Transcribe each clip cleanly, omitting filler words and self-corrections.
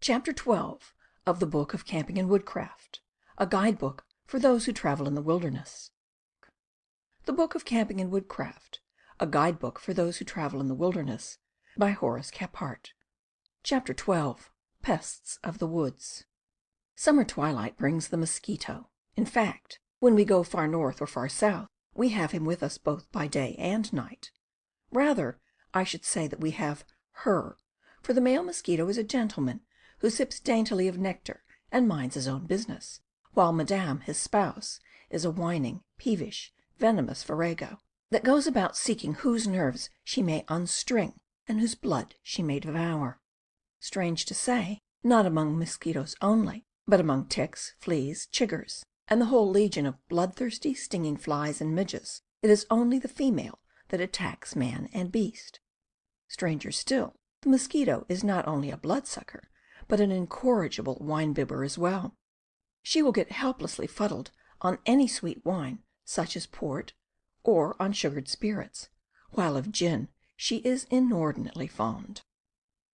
Chapter 12 of the Book of Camping and Woodcraft, a Guidebook for those who travel in the wilderness. The Book of Camping and Woodcraft, a Guidebook for those who travel in the wilderness, by Horace Kephart. Chapter 12 Pests of the Woods. Summer twilight brings the mosquito. In fact, when we go far north or far south, we have him with us both by day and night. Rather, I should say that we have her, for the male mosquito is a gentleman who sips daintily of nectar and minds his own business, while Madame, his spouse, is a whining, peevish, venomous virago, that goes about seeking whose nerves she may unstring and whose blood she may devour. Strange to say, not among mosquitoes only, but among ticks, fleas, chiggers, and the whole legion of bloodthirsty, stinging flies and midges, it is only the female that attacks man and beast. Stranger still, the mosquito is not only a bloodsucker, but an incorrigible wine-bibber as well. She will get helplessly fuddled on any sweet wine, such as port, or on sugared spirits, while of gin she is inordinately fond.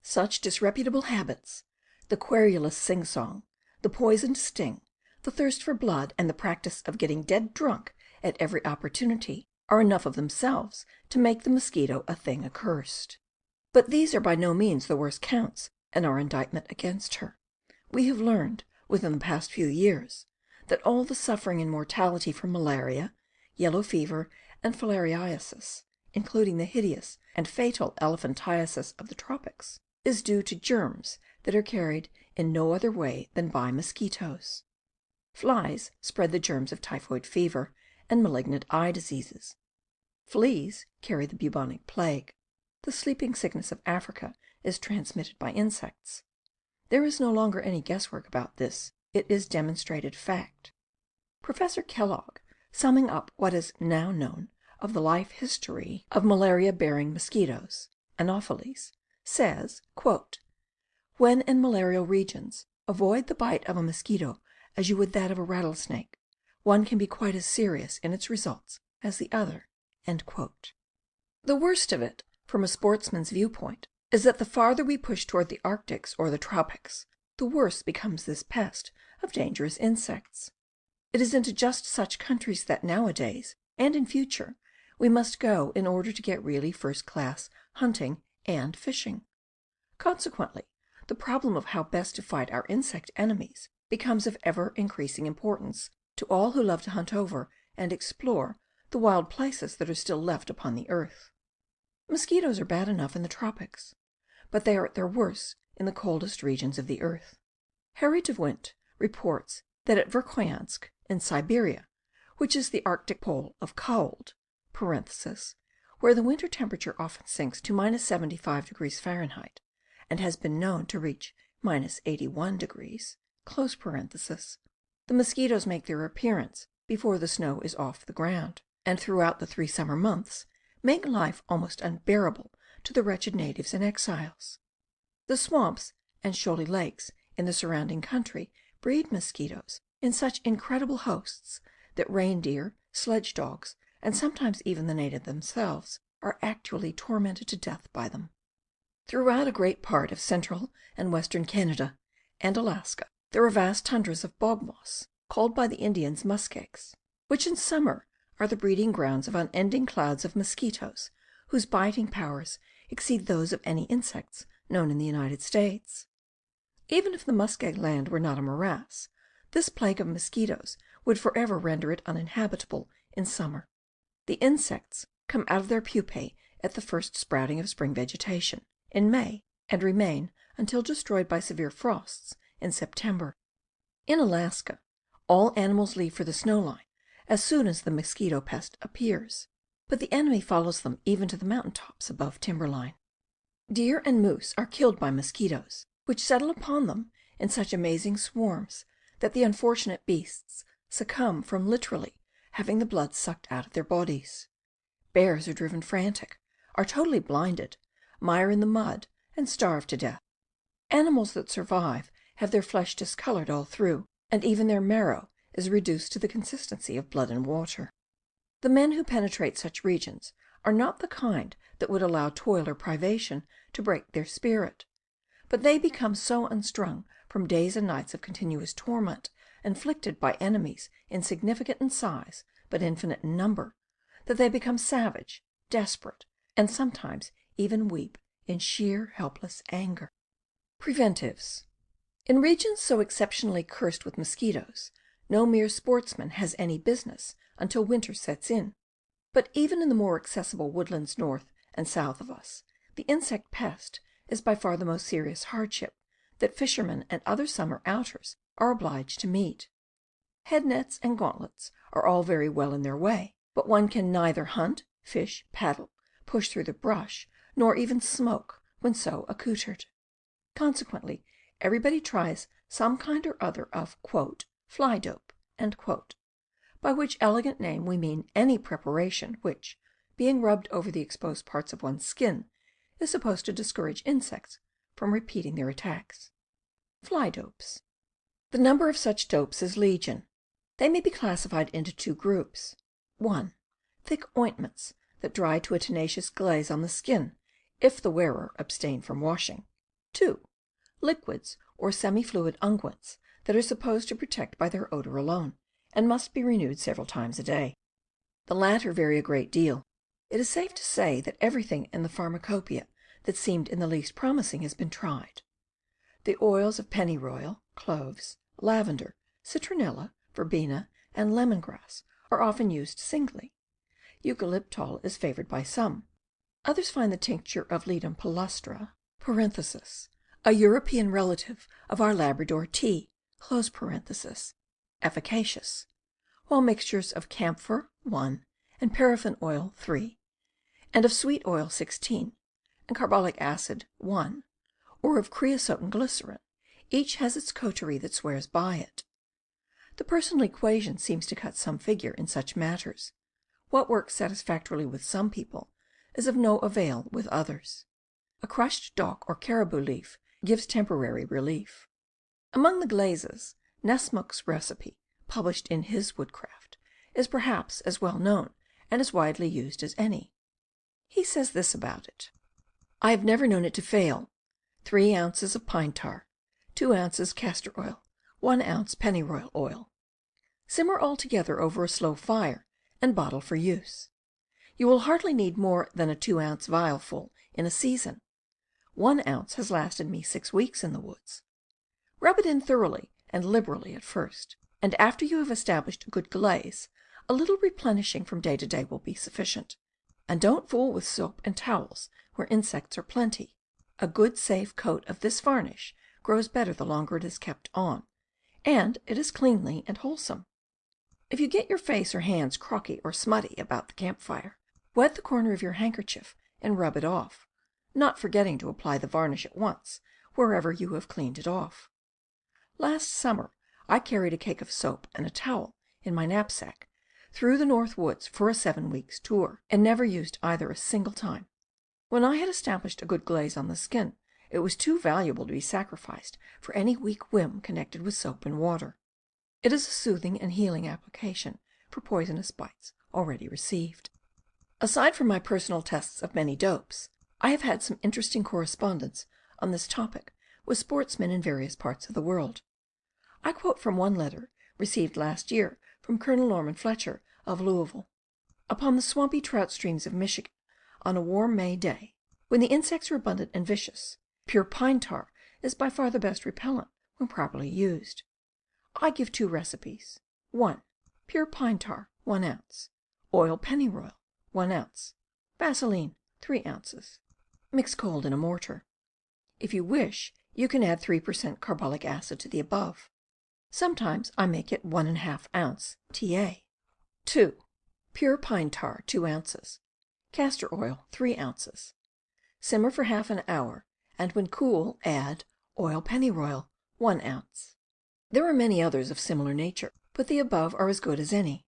Such disreputable habits, the querulous sing-song, the poisoned sting, the thirst for blood, and the practice of getting dead drunk at every opportunity, are enough of themselves to make the mosquito a thing accursed. But these are by no means the worst counts in our indictment against her. We have learned, within the past few years, that all the suffering and mortality from malaria, yellow fever, and filariasis, including the hideous and fatal elephantiasis of the tropics, is due to germs that are carried in no other way than by mosquitoes. Flies spread the germs of typhoid fever and malignant eye diseases. Fleas carry the bubonic plague. The sleeping sickness of Africa is transmitted by insects. There is no longer any guesswork about this. It is demonstrated fact. Professor Kellogg, summing up what is now known of the life history of malaria-bearing mosquitoes, Anopheles, says, quote, "When in malarial regions, avoid the bite of a mosquito as you would that of a rattlesnake. One can be quite as serious in its results as the other." End quote. The worst of it, from a sportsman's viewpoint, is that the farther we push toward the Arctics or the tropics, the worse becomes this pest of dangerous insects. It is into just such countries that nowadays, and in future, we must go in order to get really first-class hunting and fishing. Consequently, the problem of how best to fight our insect enemies becomes of ever-increasing importance to all who love to hunt over and explore the wild places that are still left upon the earth. Mosquitoes are bad enough in the tropics, but they are at their worst in the coldest regions of the earth. Harry de Wint reports that at Verkhoyansk, in Siberia, which is the Arctic pole of cold (where the winter temperature often sinks to -75 Fahrenheit, and has been known to reach -81°), the mosquitoes make their appearance before the snow is off the ground, and throughout the 3 summer months make life almost unbearable to the wretched natives and exiles. The swamps and shoaly lakes in the surrounding country breed mosquitoes in such incredible hosts that reindeer, sledge dogs, and sometimes even the natives themselves, are actually tormented to death by them. Throughout a great part of central and western Canada and Alaska there are vast tundras of bog moss, called by the Indians muskegs, which in summer are the breeding grounds of unending clouds of mosquitoes whose biting powers exceed those of any insects known in the United States. Even if the muskeg land were not a morass, this plague of mosquitoes would forever render it uninhabitable in summer. The insects come out of their pupae at the first sprouting of spring vegetation, in May, and remain until destroyed by severe frosts in September. In Alaska, all animals leave for the snow line as soon as the mosquito pest appears, but the enemy follows them even to the mountain tops above timberline. Deer and moose are killed by mosquitoes, which settle upon them in such amazing swarms that the unfortunate beasts succumb from literally having the blood sucked out of their bodies. Bears are driven frantic, are totally blinded, mire in the mud, and starve to death. Animals that survive have their flesh discolored all through, and even their marrow is reduced to the consistency of blood and water. The men who penetrate such regions are not the kind that would allow toil or privation to break their spirit, but they become so unstrung from days and nights of continuous torment, inflicted by enemies insignificant in size but infinite in number, that they become savage, desperate, and sometimes even weep in sheer helpless anger. Preventives. In regions so exceptionally cursed with mosquitoes, no mere sportsman has any business until winter sets in. But even in the more accessible woodlands north and south of us, the insect pest is by far the most serious hardship that fishermen and other summer outers are obliged to meet. Head nets and gauntlets are all very well in their way, but one can neither hunt, fish, paddle, push through the brush, nor even smoke when so accoutred. Consequently, everybody tries some kind or other of "fly dope," by which elegant name we mean any preparation which, being rubbed over the exposed parts of one's skin, is supposed to discourage insects from repeating their attacks. Fly dopes. The number of such dopes is legion. They may be classified into two groups. 1. Thick ointments that dry to a tenacious glaze on the skin, if the wearer abstain from washing. 2. Liquids or semi-fluid unguents that are supposed to protect by their odor alone, and must be renewed several times a day. The latter vary a great deal. It is safe to say that everything in the pharmacopoeia that seemed in the least promising has been tried. The oils of pennyroyal, cloves, lavender, citronella, verbena, and lemongrass are often used singly. Eucalyptol is favoured by some. Others find the tincture of Ledum palustre (a European relative of our Labrador tea) efficacious, while mixtures of camphor 1, and paraffin oil 3, and of sweet oil 16, and carbolic acid 1, or of creosote and glycerin, each has its coterie that swears by it. The personal equation seems to cut some figure in such matters. What works satisfactorily with some people is of no avail with others. A crushed dock or caribou leaf gives temporary relief. Among the glazes, Nessmuk's recipe, published in his Woodcraft, is perhaps as well known and as widely used as any. He says this about it: I have never known it to fail. 3 ounces of pine tar, 2 ounces castor oil, 1 ounce pennyroyal oil. Simmer all together over a slow fire, and bottle for use. You will hardly need more than a 2-ounce vial full in a season. 1 ounce has lasted me 6 weeks in the woods. Rub it in thoroughly and liberally at first, and after you have established a good glaze, a little replenishing from day to day will be sufficient. And don't fool with soap and towels where insects are plenty. A good safe coat of this varnish grows better the longer it is kept on, and it is cleanly and wholesome. If you get your face or hands crocky or smutty about the campfire, wet the corner of your handkerchief and rub it off, not forgetting to apply the varnish at once wherever you have cleaned it off. Last summer I carried a cake of soap and a towel in my knapsack through the North Woods for a 7 weeks' tour, and never used either a single time. When I had established a good glaze on the skin, it was too valuable to be sacrificed for any weak whim connected with soap and water. It is a soothing and healing application for poisonous bites already received. Aside from my personal tests of many dopes, I have had some interesting correspondence on this topic with sportsmen in various parts of the world. I quote from one letter received last year from Colonel Norman Fletcher of Louisville. Upon the swampy trout streams of Michigan, on a warm May day, when the insects are abundant and vicious, pure pine tar is by far the best repellent when properly used. I give 2 recipes. 1. Pure pine tar 1 ounce. Oil pennyroyal 1 ounce. Vaseline 3 ounces. Mix cold in a mortar. If you wish, you can add 3% carbolic acid to the above. Sometimes I make it 1½ ounce TA. 2. Pure pine tar 2 ounces. Castor oil 3 ounces. Simmer for half an hour, and when cool add oil pennyroyal 1 ounce. There are many others of similar nature, but the above are as good as any.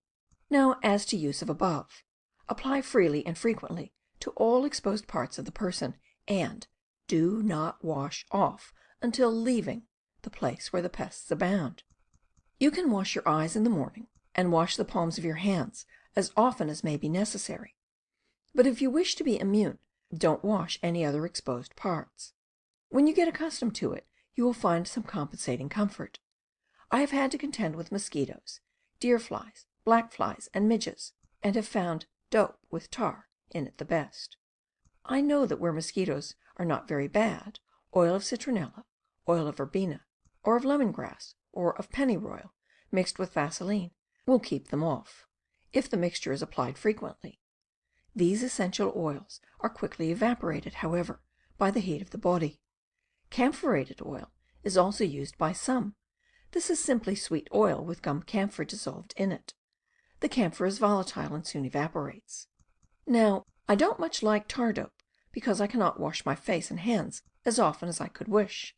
Now as to use of above. Apply freely and frequently to all exposed parts of the person, and do not wash off until leaving the place where the pests abound. You can wash your eyes in the morning, and wash the palms of your hands as often as may be necessary. But if you wish to be immune, don't wash any other exposed parts. When you get accustomed to it, you will find some compensating comfort. I have had to contend with mosquitoes, deer flies, black flies, and midges, and have found dope with tar in it the best. I know that where mosquitoes are not very bad, oil of citronella, oil of verbena, or of lemongrass, or of pennyroyal, mixed with vaseline, will keep them off, if the mixture is applied frequently. These essential oils are quickly evaporated, however, by the heat of the body. Camphorated oil is also used by some. This is simply sweet oil with gum camphor dissolved in it. The camphor is volatile and soon evaporates. Now, I don't much like tar dope, because I cannot wash my face and hands as often as I could wish.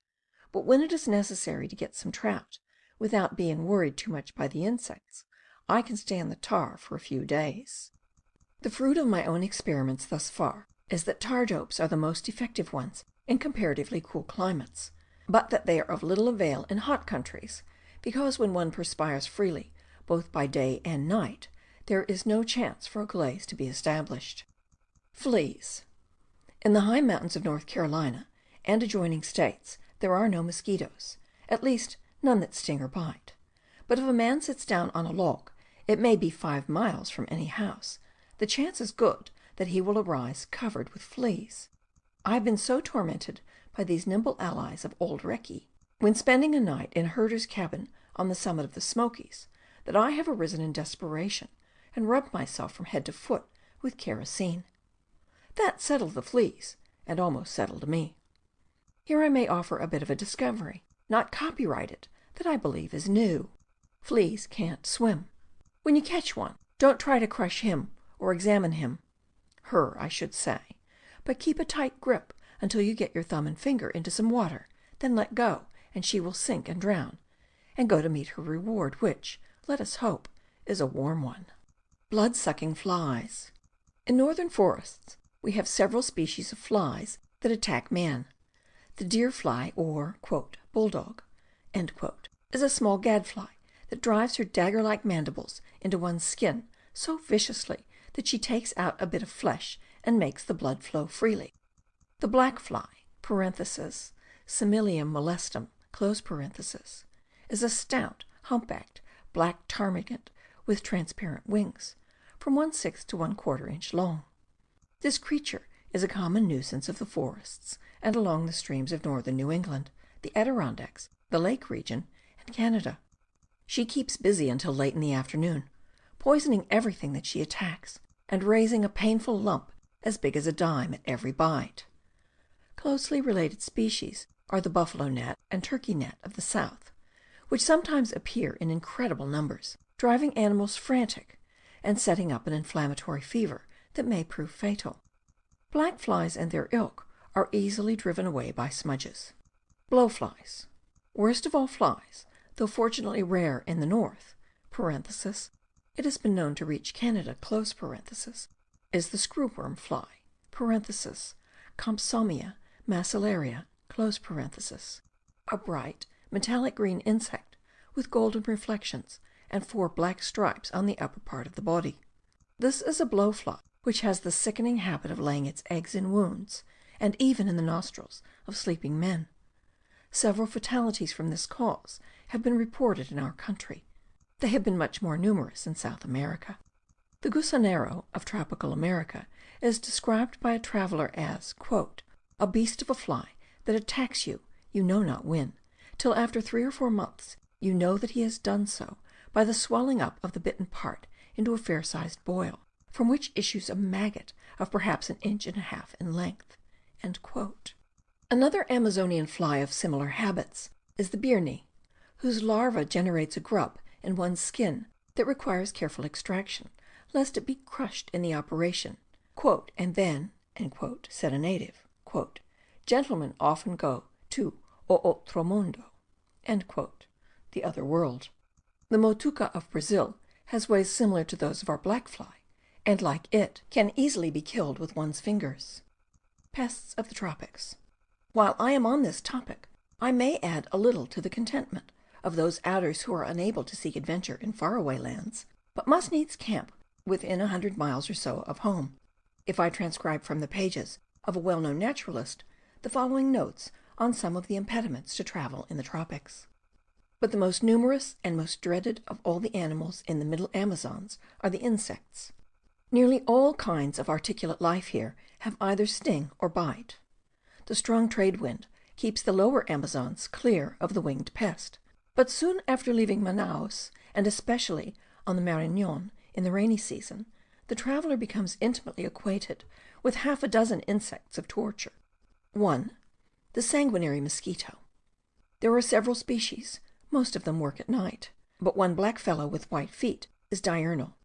But when it is necessary to get some trout, without being worried too much by the insects, I can stand the tar for a few days. The fruit of my own experiments thus far is that tar dopes are the most effective ones in comparatively cool climates, but that they are of little avail in hot countries, because when one perspires freely, both by day and night, there is no chance for a glaze to be established. Fleas. In the high mountains of North Carolina and adjoining states there are no mosquitoes, at least none that sting or bite. But if a man sits down on a log, it may be 5 miles from any house, the chance is good that he will arise covered with fleas. I have been so tormented by these nimble allies of old Recce, when spending a night in a herder's cabin on the summit of the Smokies, that I have arisen in desperation and rubbed myself from head to foot with kerosene. That settled the fleas, and almost settled me. Here I may offer a bit of a discovery, not copyrighted, that I believe is new. Fleas can't swim. When you catch one, don't try to crush him or examine him, her I should say, but keep a tight grip until you get your thumb and finger into some water, then let go, and she will sink and drown, and go to meet her reward, which, let us hope, is a warm one. Blood-sucking flies. In northern forests we have several species of flies that attack man. The deer fly, or bulldog, is a small gadfly that drives her dagger-like mandibles into one's skin so viciously that she takes out a bit of flesh and makes the blood flow freely. The black fly (Similium molestum) is a stout, humpbacked, black ptarmigan with transparent wings, from 1/6 to 1/4 inch long. This creature is a common nuisance of the forests and along the streams of northern New England, the Adirondacks, the Lake region, and Canada. She keeps busy until late in the afternoon, poisoning everything that she attacks, and raising a painful lump as big as a dime at every bite. Closely related species are the buffalo gnat and turkey gnat of the South, which sometimes appear in incredible numbers, driving animals frantic, and setting up an inflammatory fever that may prove fatal. Black flies and their ilk are easily driven away by smudges. Blowflies. Worst of all flies, though fortunately rare in the north (it has been known to reach Canada), is the screwworm fly (Compsomia macellaria), a bright metallic green insect with golden reflections and 4 black stripes on the upper part of the body. This is a blowfly which has the sickening habit of laying its eggs in wounds, and even in the nostrils of sleeping men. Several fatalities from this cause have been reported in our country. They have been much more numerous in South America. The gusanero of tropical America is described by a traveller as "a beast of a fly that attacks you, you know not when, till after 3 or 4 months you know that he has done so by the swelling up of the bitten part into a fair-sized boil, from which issues a maggot of perhaps 1.5 inches in length." Another Amazonian fly of similar habits is the birni, whose larva generates a grub in one's skin that requires careful extraction, lest it be crushed in the operation. "And then," said a native, "gentlemen often go to o outro mundo," the other world. The motuca of Brazil has ways similar to those of our black fly, and like it can easily be killed with one's fingers. Pests of the tropics. While I am on this topic, I may add a little to the contentment of those outers who are unable to seek adventure in faraway lands, but must needs camp within 100 miles or so of home, if I transcribe from the pages of a well-known naturalist the following notes on some of the impediments to travel in the tropics. But the most numerous and most dreaded of all the animals in the middle Amazons are the insects. Nearly all kinds of articulate life here have either sting or bite. The strong trade wind keeps the lower Amazons clear of the winged pest, but soon after leaving Manaus, and especially on the Marañon in the rainy season, the traveller becomes intimately acquainted with half a dozen insects of torture. 1. The sanguinary mosquito. There are several species, most of them work at night, but one black fellow with white feet is diurnal.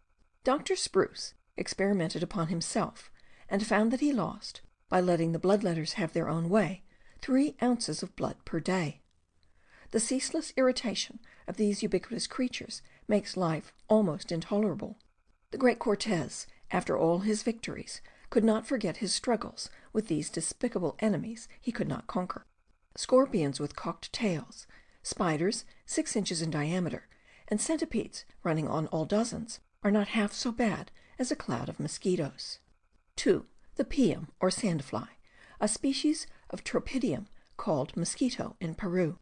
Dr. Spruce experimented upon himself, and found that he lost, by letting the bloodletters have their own way, 3 ounces of blood per day. The ceaseless irritation of these ubiquitous creatures makes life almost intolerable. The great Cortez, after all his victories, could not forget his struggles with these despicable enemies he could not conquer. Scorpions with cocked tails, spiders 6 inches in diameter, and centipedes running on all dozens are not half so bad as a cloud of mosquitoes. 2. The pium, or sandfly, a species of tropidium called mosquito in Peru.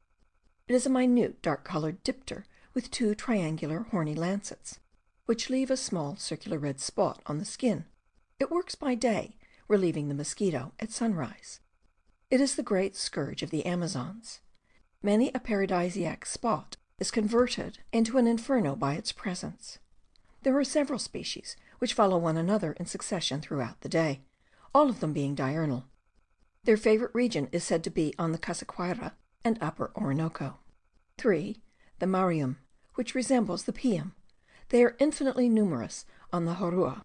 It is a minute dark-coloured dipter with 2 triangular horny lancets, which leave a small circular red spot on the skin. It works by day, relieving the mosquito at sunrise. It is the great scourge of the Amazons. Many a paradisiac spot is converted into an inferno by its presence. There are several species which follow one another in succession throughout the day, all of them being diurnal. Their favourite region is said to be on the Cassiquaira and Upper Orinoco. 3. The marium, which resembles the pium. They are infinitely numerous on the Jorua.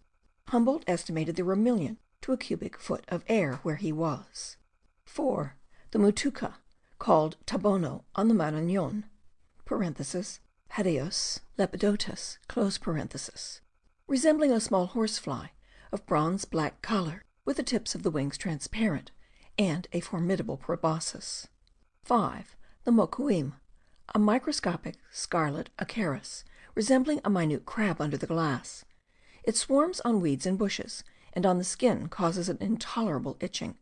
Humboldt estimated there were 1,000,000 to a cubic foot of air where he was. 4. The mutuca, called tabono on the Marañon (Hadeus lepidotus), resembling a small horsefly, of bronze black colour, with the tips of the wings transparent, and a formidable proboscis. 5. The mokuim, a microscopic scarlet acarus, resembling a minute crab under the glass. It swarms on weeds and bushes, and on the skin causes an intolerable itching.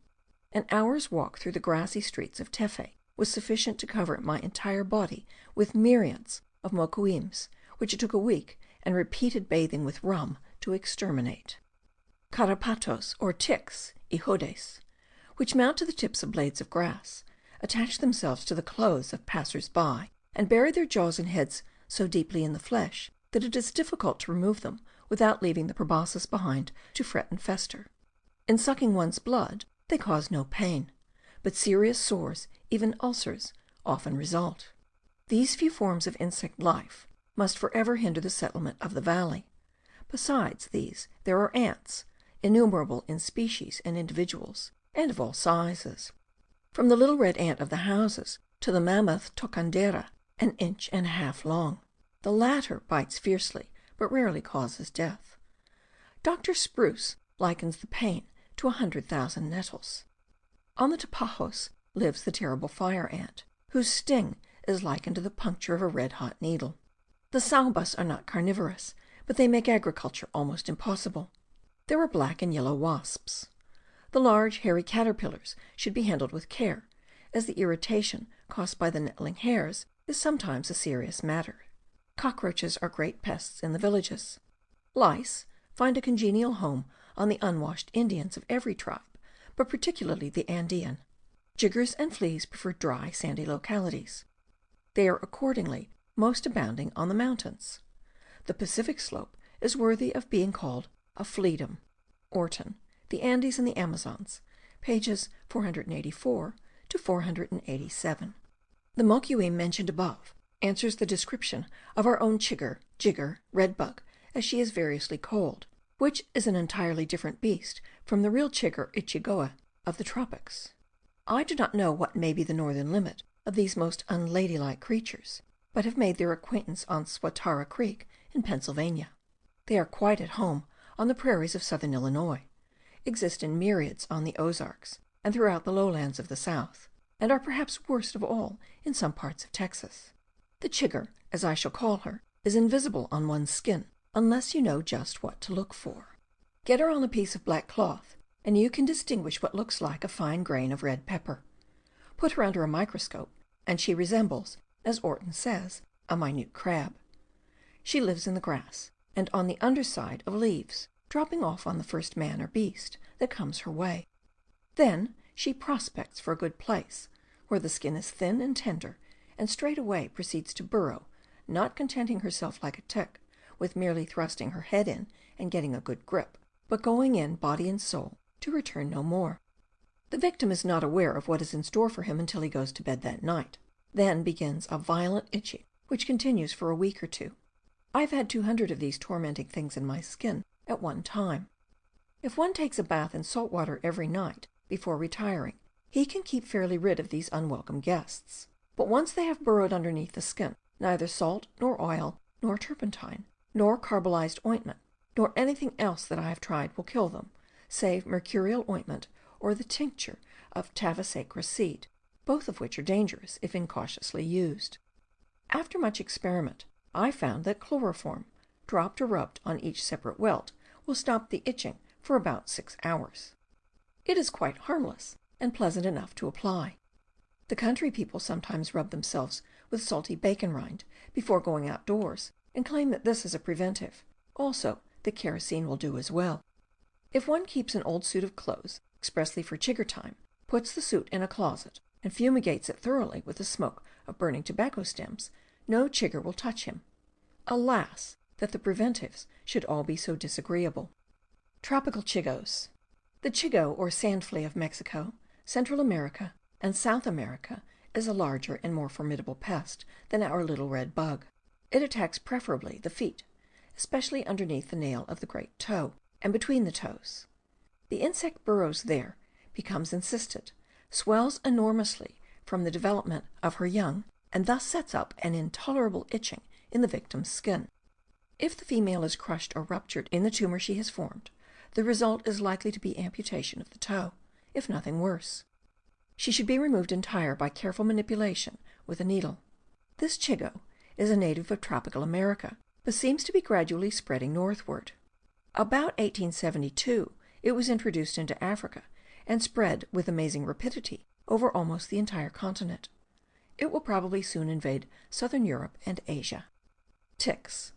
An hour's walk through the grassy streets of Tefe was sufficient to cover my entire body with myriads of mokuims, which it took a week and repeated bathing with rum to exterminate. Carapatos, or ticks, ihodes, which mount to the tips of blades of grass, attach themselves to the clothes of passers-by, and bury their jaws and heads so deeply in the flesh that it is difficult to remove them without leaving the proboscis behind to fret and fester. In sucking one's blood they cause no pain, but serious sores, even ulcers, often result. These few forms of insect life must forever hinder the settlement of the valley. Besides these there are ants, innumerable in species and individuals, and of all sizes, from the little red ant of the houses to the mammoth tocandera, 1.5 inches long. The latter bites fiercely, but rarely causes death. Dr. Spruce likens the pain to 100,000 nettles. On the Tapajos lives the terrible fire ant, whose sting is likened to the puncture of a red-hot needle. The saubas are not carnivorous, but they make agriculture almost impossible. There are black and yellow wasps. The large hairy caterpillars should be handled with care, as the irritation caused by the nettling hairs is sometimes a serious matter. Cockroaches are great pests in the villages. Lice find a congenial home on the unwashed Indians of every tribe, but particularly the Andean. Jiggers and fleas prefer dry, sandy localities. They are accordingly most abounding on the mountains. The Pacific slope is worthy of being called a fleedom. Orton, The Andes and the Amazons, pages 484 to 487. The mokuim mentioned above answers the description of our own jigger, redbug, as she is variously called, which is an entirely different beast from the real chigger ichigoa of the tropics. I do not know what may be the northern limit of these most unladylike creatures, but have made their acquaintance on Swatara Creek in Pennsylvania. They are quite at home on the prairies of southern Illinois, exist in myriads on the Ozarks and throughout the lowlands of the south, and are perhaps worst of all in some parts of Texas. The chigger, as I shall call her, is invisible on one's skin unless you know just what to look for. Get her on a piece of black cloth, and you can distinguish what looks like a fine grain of red pepper. Put her under a microscope, and she resembles, as Orton says, a minute crab. She lives in the grass, and on the underside of leaves, dropping off on the first man or beast that comes her way. Then she prospects for a good place, where the skin is thin and tender, and straightway proceeds to burrow, not contenting herself like a tick, with merely thrusting her head in and getting a good grip, but going in body and soul, to return no more. The victim is not aware of what is in store for him until he goes to bed that night. Then begins a violent itching, which continues for a week or two. I've had 200 of these tormenting things in my skin at one time. If one takes a bath in salt water every night before retiring, he can keep fairly rid of these unwelcome guests. But once they have burrowed underneath the skin, neither salt, nor oil, nor turpentine, nor carbolized ointment, nor anything else that I have tried will kill them, save mercurial ointment or the tincture of tavasacra seed, both of which are dangerous if incautiously used. After much experiment, I found that chloroform, dropped or rubbed on each separate welt, will stop the itching for about 6 hours. It is quite harmless and pleasant enough to apply. The country people sometimes rub themselves with salty bacon rind before going outdoors, and claim that this is a preventive. Also, the kerosene will do as well. If one keeps an old suit of clothes expressly for chigger time, puts the suit in a closet, and fumigates it thoroughly with the smoke of burning tobacco stems, no chigger will touch him. Alas, that the preventives should all be so disagreeable. Tropical chigos. The chigo or sand flea of Mexico, Central America, and South America is a larger and more formidable pest than our little red bug. It attacks preferably the feet, especially underneath the nail of the great toe, and between the toes. The insect burrows there, becomes encysted, swells enormously from the development of her young, and thus sets up an intolerable itching in the victim's skin. If the female is crushed or ruptured in the tumor she has formed, the result is likely to be amputation of the toe, if nothing worse. She should be removed entire by careful manipulation with a needle. This chigo is a native of tropical America, but seems to be gradually spreading northward. About 1872 it was introduced into Africa, and spread with amazing rapidity over almost the entire continent. It will probably soon invade southern Europe and Asia. Ticks.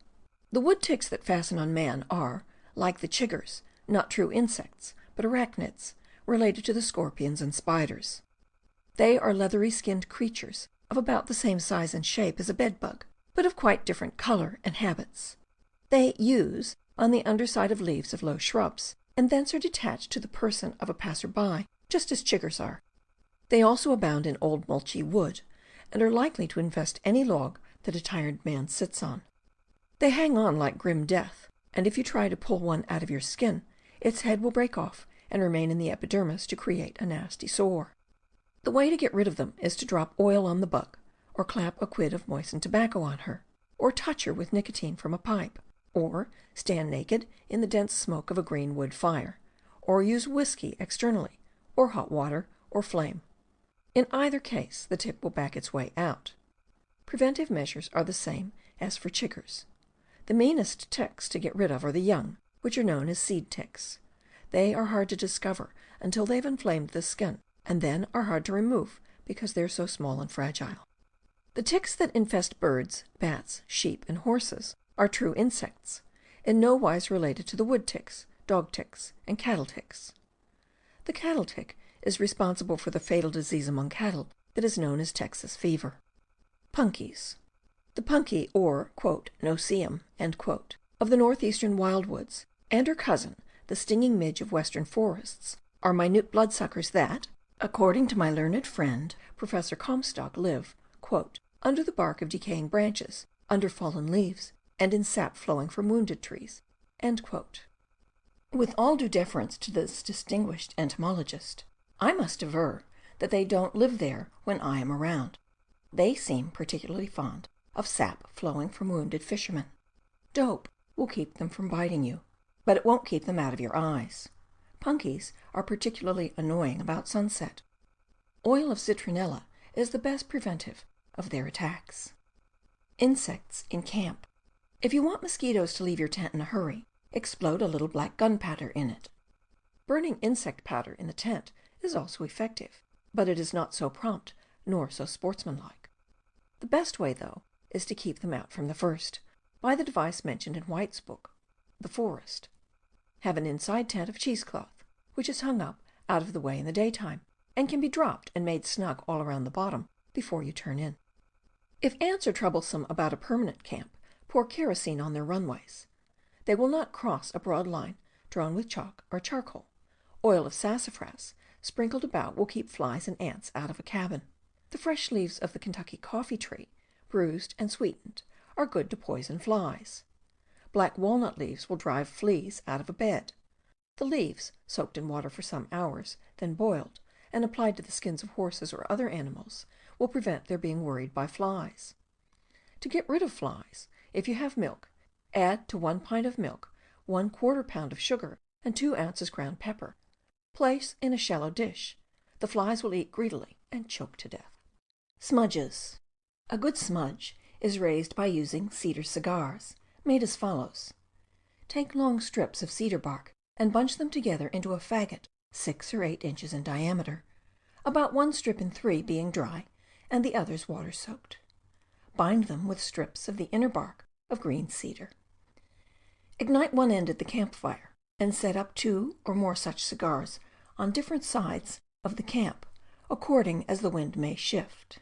The wood ticks that fasten on man are, like the chiggers, not true insects, but arachnids, related to the scorpions and spiders. They are leathery-skinned creatures of about the same size and shape as a bedbug, but of quite different color and habits. They use on the underside of leaves of low shrubs, and thence are detached to the person of a passer-by, just as chiggers are. They also abound in old mulchy wood, and are likely to infest any log that a tired man sits on. They hang on like grim death, and if you try to pull one out of your skin, its head will break off and remain in the epidermis to create a nasty sore. The way to get rid of them is to drop oil on the bug, or clap a quid of moistened tobacco on her, or touch her with nicotine from a pipe, or stand naked in the dense smoke of a green wood fire, or use whiskey externally, or hot water, or flame. In either case, the tick will back its way out. Preventive measures are the same as for chiggers. The meanest ticks to get rid of are the young, which are known as seed ticks. They are hard to discover until they've inflamed the skin, and then are hard to remove because they're so small and fragile. The ticks that infest birds, bats, sheep, and horses are true insects, in no wise related to the wood ticks, dog ticks, and cattle ticks. The cattle tick is responsible for the fatal disease among cattle that is known as Texas fever. Punkies. The punky, or "no-see-em," of the northeastern wildwoods, and her cousin, the stinging midge of western forests, are minute bloodsuckers that, according to my learned friend Professor Comstock, live under the bark of decaying branches, under fallen leaves, and in sap flowing from wounded trees. With all due deference to this distinguished entomologist, I must aver that they don't live there when I am around. They seem particularly fond of sap flowing from wounded fishermen. Dope will keep them from biting you, but it won't keep them out of your eyes. Punkies are particularly annoying about sunset. Oil of citronella is the best preventive of their attacks. Insects in camp. If you want mosquitoes to leave your tent in a hurry, explode a little black gunpowder in it. Burning insect powder in the tent is also effective. but it is not so prompt nor so sportsmanlike. The best way, though, is to keep them out from the first, by the device mentioned in White's book, The Forest. Have an inside tent of cheesecloth, which is hung up out of the way in the daytime, and can be dropped and made snug all around the bottom before you turn in. If ants are troublesome about a permanent camp, pour kerosene on their runways. They will not cross a broad line drawn with chalk or charcoal. Oil of sassafras sprinkled about will keep flies and ants out of a cabin. The fresh leaves of the Kentucky coffee tree, bruised and sweetened, are good to poison flies. Black walnut leaves will drive fleas out of a bed. The leaves, soaked in water for some hours, then boiled, and applied to the skins of horses or other animals, will prevent their being worried by flies. To get rid of flies, if you have milk, add to 1 pint of milk 1/4 pound of sugar and 2 ounces ground pepper. Place in a shallow dish. The flies will eat greedily and choke to death. Smudges. A good smudge is raised by using cedar cigars, made as follows. Take long strips of cedar bark and bunch them together into a faggot 6 or 8 inches in diameter, about 1 strip in 3 being dry and the others water soaked. Bind them with strips of the inner bark of green cedar. Ignite one end at the campfire and set up 2 or more such cigars on different sides of the camp, according as the wind may shift.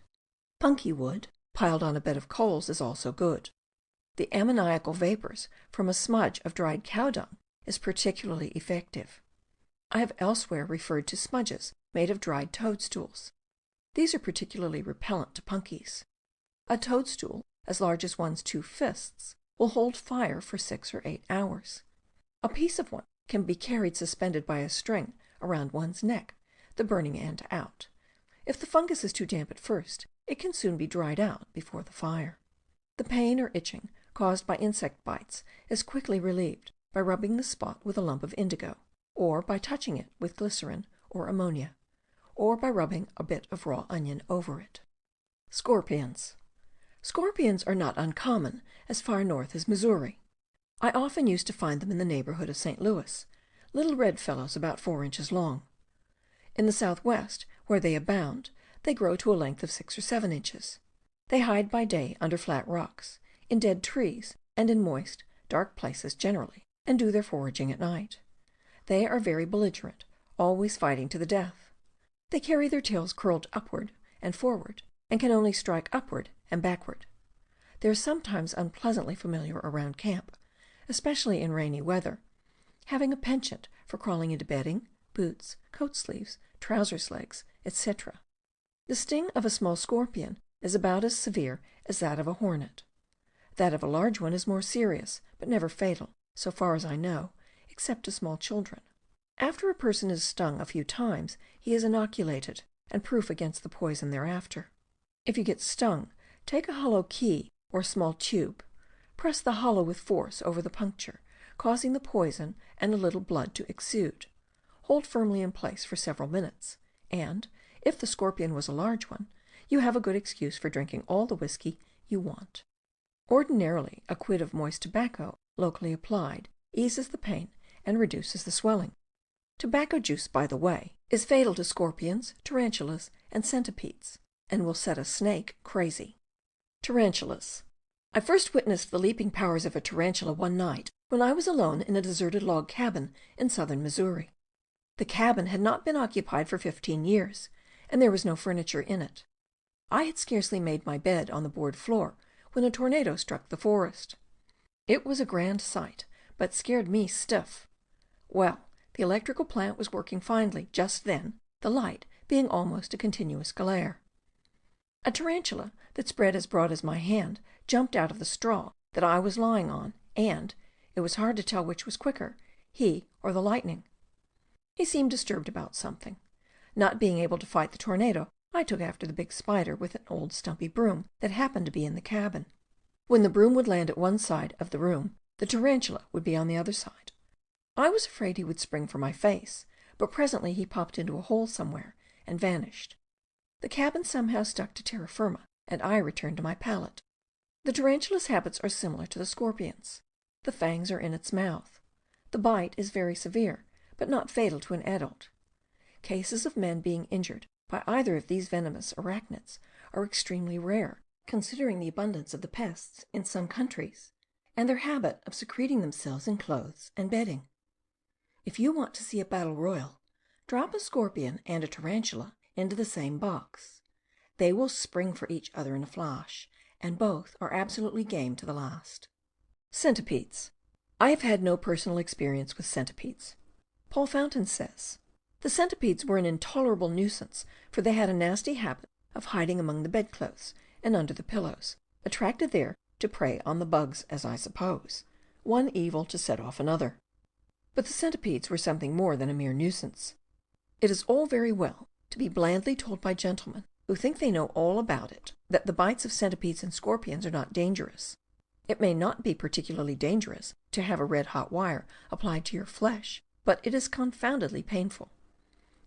Punky wood piled on a bed of coals is also good. The ammoniacal vapors from a smudge of dried cow dung is particularly effective. I have elsewhere referred to smudges made of dried toadstools. These are particularly repellent to punkies. A toadstool as large as one's 2 fists will hold fire for 6 or 8 hours. A piece of one can be carried suspended by a string around one's neck, the burning end out. If the fungus is too damp at first, it can soon be dried out before the fire. The pain or itching caused by insect bites is quickly relieved by rubbing the spot with a lump of indigo, or by touching it with glycerin or ammonia, or by rubbing a bit of raw onion over it. Scorpions. Scorpions are not uncommon as far north as Missouri. I often used to find them in the neighborhood of St. Louis, little red fellows about 4 inches long. In the southwest, where they abound, they grow to a length of 6 or 7 inches. They hide by day under flat rocks, in dead trees, and in moist, dark places generally, and do their foraging at night. They are very belligerent, always fighting to the death. They carry their tails curled upward and forward, and can only strike upward and backward. They are sometimes unpleasantly familiar around camp, especially in rainy weather, having a penchant for crawling into bedding, boots, coat sleeves, trousers legs, etc. The sting of a small scorpion is about as severe as that of a hornet. That of a large one is more serious, but never fatal, so far as I know, except to small children. After a person is stung a few times, he is inoculated, and proof against the poison thereafter. If you get stung, take a hollow key or small tube. Press the hollow with force over the puncture, causing the poison and a little blood to exude. Hold firmly in place for several minutes, and, if the scorpion was a large one, you have a good excuse for drinking all the whiskey you want. Ordinarily, a quid of moist tobacco, locally applied, eases the pain and reduces the swelling. Tobacco juice, by the way, is fatal to scorpions, tarantulas, and centipedes, and will set a snake crazy. Tarantulas. I first witnessed the leaping powers of a tarantula one night when I was alone in a deserted log cabin in southern Missouri. The cabin had not been occupied for 15 years, and there was no furniture in it. I had scarcely made my bed on the board floor when a tornado struck the forest. It was a grand sight, but scared me stiff. Well, the electrical plant was working finely just then, the light being almost a continuous glare. A tarantula that spread as broad as my hand jumped out of the straw that I was lying on, and it was hard to tell which was quicker, he or the lightning. He seemed disturbed about something. Not being able to fight the tornado, I took after the big spider with an old stumpy broom that happened to be in the cabin. When the broom would land at one side of the room, the tarantula would be on the other side. I was afraid he would spring for my face, but presently he popped into a hole somewhere and vanished. The cabin somehow stuck to terra firma, and I returned to my pallet. The tarantula's habits are similar to the scorpion's. The fangs are in its mouth. The bite is very severe, but not fatal to an adult. Cases of men being injured by either of these venomous arachnids are extremely rare, considering the abundance of the pests in some countries, and their habit of secreting themselves in clothes and bedding. If you want to see a battle royal, drop a scorpion and a tarantula into the same box. They will spring for each other in a flash, and both are absolutely game to the last. Centipedes. I have had no personal experience with centipedes. Paul Fountain says, the centipedes were an intolerable nuisance, for they had a nasty habit of hiding among the bedclothes and under the pillows, attracted there to prey on the bugs, as I suppose, one evil to set off another. But the centipedes were something more than a mere nuisance. It is all very well to be blandly told by gentlemen who think they know all about it that the bites of centipedes and scorpions are not dangerous. It may not be particularly dangerous to have a red-hot wire applied to your flesh, but it is confoundedly painful.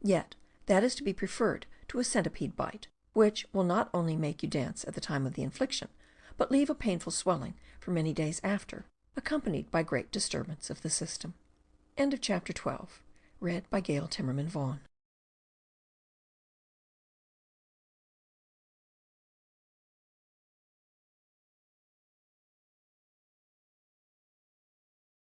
Yet that is to be preferred to a centipede bite, which will not only make you dance at the time of the infliction, but leave a painful swelling for many days after, accompanied by great disturbance of the system. End of chapter 12. Read by Gail Timmerman Vaughn.